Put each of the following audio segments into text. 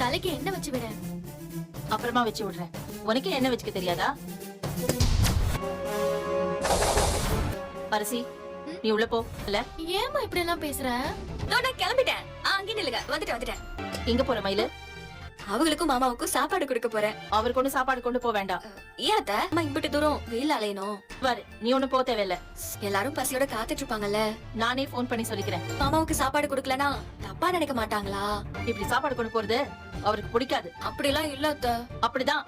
தலைக்கு என்ன வச்சு விட? அப்புறமா வச்சு விடுறேன். உனக்கு என்ன வச்சுக்க தெரியாதா? அரசி, நீ உள்ள போ. இல்ல ஏமா இப்படி எல்லாம் பேசுற? நான் கிளம்பிட்டேன். அங்கே நில்லுங்க. வந்துட்டேன். எங்க போற மயிலு? அவங்களுக்கும் மாமாவுக்கும் சாப்பாடு கொடுக்க போறேன். அவருக்கு ஒண்ணு சாப்பாடு கொண்டு போக வேண்டாம். ஏன் அத்தை? அம்மா இம்பிட்டு தூரம் வெயில் அலையணும். பாரு, நீ ஒண்ணு போக தேவையில்ல. எல்லாரும் பசியோட காத்துட்டு இருப்பாங்கல்ல. நானே போன் பண்ணி சொல்லிக்கிறேன். மாமாவுக்கு சாப்பாடு கொடுக்கலனா தப்பா நினைக்க மாட்டாங்களா? இப்படி சாப்பாடு கொண்டு போறது அவருக்கு பிடிக்காது. அப்படிலாம் இல்ல அத்தை. அப்படிதான்.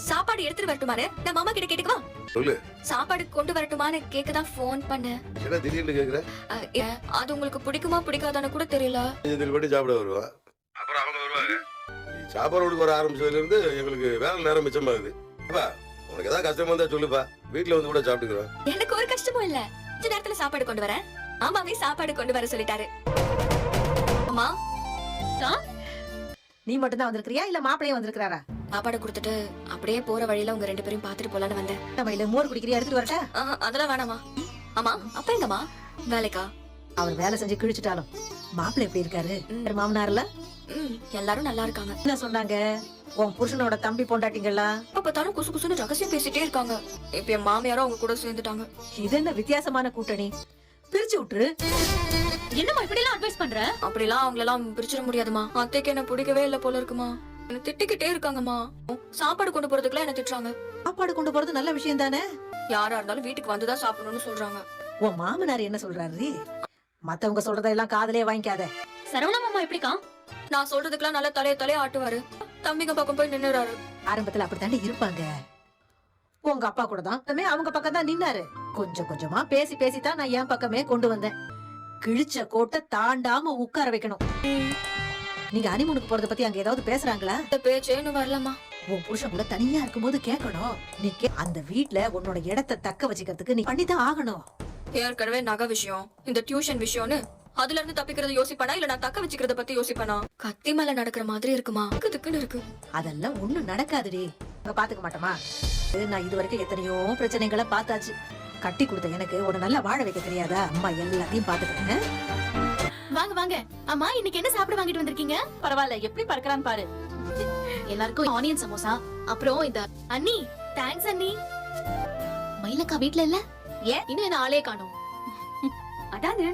சாப்பாடு எடுத்துட்டு வரட்டுமாரு? நான் மாமா கிட்ட கேட்டுக்கவா? சொல்லு. சாப்பாடு கொண்டு வரட்டுமான்னு கேக்கதான் போன் பண்ணேன். என்ன திடீர்னு கேக்குற? அது உங்களுக்கு பிடிக்குமா பிடிக்காதான்னு கூட தெரியல. இதில் போட்டு சாப்பிட வருவா. அப்புறம் அவங்க வருவாங்க. நீ சாப்பாடு கொடுக்க வர ஆரம்பிச்சதுல இருந்து எங்களுக்கு வேலை நேரம் மிச்சமாகுது. அப்பா, உனக்கு ஏதாவது கஷ்டமா இருந்தா சொல்லுப்பா. வீட்டுல வந்து கூட சாப்பிட்டுக்கிறோம். எனக்கு ஒரு கஷ்டமும் இல்ல. கொஞ்ச நேரத்துல சாப்பாடு கொண்டு வரேன். மாமாவே சாப்பாடு கொண்டு வர சொல்லிட்டாரு. அம்மா, நீ மட்டும் தான் வந்திருக்கியா இல்ல மாப்பிளையும் வந்திருக்காரா? சாப்பாடு கொடுத்துட்டு அப்படியே போற வழியில உங்க ரெண்டு பேரும் பாத்துட்டு போலான்னு வந்தேன். வயல மோர் குடிக்கிறியா? எடுத்துட்டு வரட்டா? அதெல்லாம் வேணாமா. ஆமா, அப்ப எங்கம்மா? வேலைக்கா? அவர் வேலை செஞ்சு கிழிச்சிட்டாலும் மாப்பிள்ளை எப்படி இருக்காரு? மாமனார்ல எல்லாரும் நல்லா இருக்காங்க. என்ன சொன்னாங்க? உன் புருஷனோட தம்பி பொண்டாட்டிங்களா? அப்ப பார்த்தாலும் குசு குசுன்னு ரகசியம் பேசிட்டே இருக்காங்க. இப்ப என் மாமியாரும் அவங்க கூட சேர்ந்துட்டாங்க. இது என்ன வித்தியாசமான கூட்டணி? பிரிச்சு விட்டுரு. என்னம்மா இப்படி எல்லாம் அட்வைஸ் பண்ற? அப்படிலாம் அவங்களெல்லாம் பிரிச்சிட முடியாதுமா. அத்தைக்கு என்ன பிடிக்கவே இல்ல போல இருக்குமா. என்ன திட்டிக்கிட்டே இருக்காங்கம்மா. சாப்பாடு கொண்டு போறதுக்குலாம் என்ன திட்டுறாங்க. சாப்பாடு கொண்டு போறது நல்ல விஷயம் தானே? யாரா இருந்தாலும் வீட்டுக்கு வந்துதான் சாப்பிடணும்னு சொல்றாங்க. உன் மாமனார் என்ன சொல்றாரு? மத்தவங்க சொல்றதெல்லாம் காதலே வாங்கிக்காத. சரவணா மாமா எப்படிக்கா? நான் சொல்றதுக்கெல்லாம் நல்லா தலைய ஆட்டுவாரு. தம்பிங்க பக்கம் போய் நின்னுறாரு. ஆரம்பத்துல அப்படித்தாண்டி இருப்பாங்க. உங்க அப்பா கூட தான் அவங்க பக்கம் தான் நின்னாரு. கொஞ்சம் கொஞ்சமா பேசி பேசித்தான் நான் என் பக்கமே கொண்டு வந்தேன். கிழிச்ச கோட்டை தாண்டாம உட்கார வைக்கணும். நீங்க ஹனிமூனுக்கு போறத பத்தி அங்க ஏதாவது பேசுறாங்களா? இந்த பேச்சேன்னு வரலமா. உன் புருஷன் கூட தனியா இருக்கும்போது கேட்கணும். நீ அந்த வீட்ல உன்னோட இடத்தை தக்க வச்சுக்கிறதுக்கு நீ பண்ணிதான் ஆகணும். ஏற்கனவே நகை விஷயம், இந்த டியூஷன் விஷயம்னு அதுல இருந்து தப்பிக்கிறது யோசிப்பானா இல்ல நான் தக்க வச்சுக்கிறத பத்தி யோசிப்பானா? கத்தி மேல நடக்கிற மாதிரி இருக்குமா? திக்குன்னு இருக்கு. அதெல்லாம் ஒண்ணும் நடக்காதுடி. பாத்துக்க மாட்டோமா? நான் இது வரைக்கும் எத்தனையோ பிரச்சனைகளை பார்த்தாச்சு. கட்டி கொடுத்த எனக்கு ஒரு நல்ல வாழ வைக்க தெரியாதா? அம்மா எல்லாத்தையும் பாத்துக்கிட்டேங்க. வாங்க வாங்க. அம்மா இன்னைக்கு என்ன சாப்பிட வாங்கிட்டு வந்திருக்கீங்க? பரவாயில்ல, எப்படி பறக்கறான்னு பாரு. எல்லாருக்கும் ஆனியன் சமோசா. அப்புறம் இந்த அண்ணி. தேங்க்ஸ் அண்ணி. மயிலக்கா வீட்ல இல்ல? ஏன் இன்னும் என்ன ஆளே காணோம்? அதானே.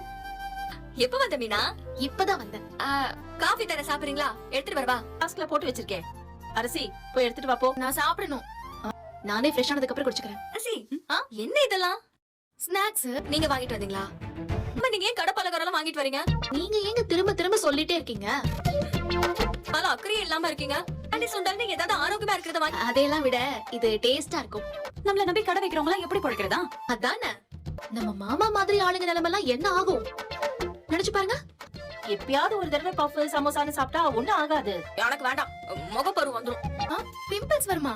எப்ப வந்த மீனா? இப்பதான் வந்தேன். காஃபி தர சாப்பிடுறீங்களா? எடுத்துட்டு வரவா? ஃப்ளாஸ்க்ல போட்டு வச்சிருக்கேன். அரசி, போய் எடுத்துட்டு வா போ. நான் சாப்பிடணும். நானே ஃப்ரெஷ் ஆனதுக்கு அப்புறம் குடிச்சுக்கிறேன். அரசி, என்ன இதெல்லாம்? ஸ்நாக்ஸ் நீங்க வாங்கிட்டு வந்தீங்களா? அம்மா, நீங்க ஏன் கடை பலகாரம் வாங்கிட்டு வரீங்க? நீங்க ஏங்க திரும்ப திரும்ப சொல்லிட்டே இருக்கீங்க? பல அக்கறையே இல்லாம இருக்கீங்க. அண்ணி சொன்னாலும் நீங்க ஏதாவது ஆரோக்கியமா இருக்கிறத வாங்கி. அதையெல்லாம் விட இது டேஸ்டா இருக்கும். நம்மள நம்பி கடை வைக்கிறவங்க எப்படி பொழைக்கிறதா? அதானே. நம்ம மாமா மாதிரி ஆளுங்க நிலைமெல்லாம் என்ன ஆகும் நினைச்சு பாருங்க. எப்பயாவது ஒரு தடவை பஃப் சமோசான்னு சாப்பிட்டா ஒண்ணும் ஆகாது. எனக்கு வேண்டாம். முகப்பரு வந்துரும். பிம்பிள்ஸ் வருமா?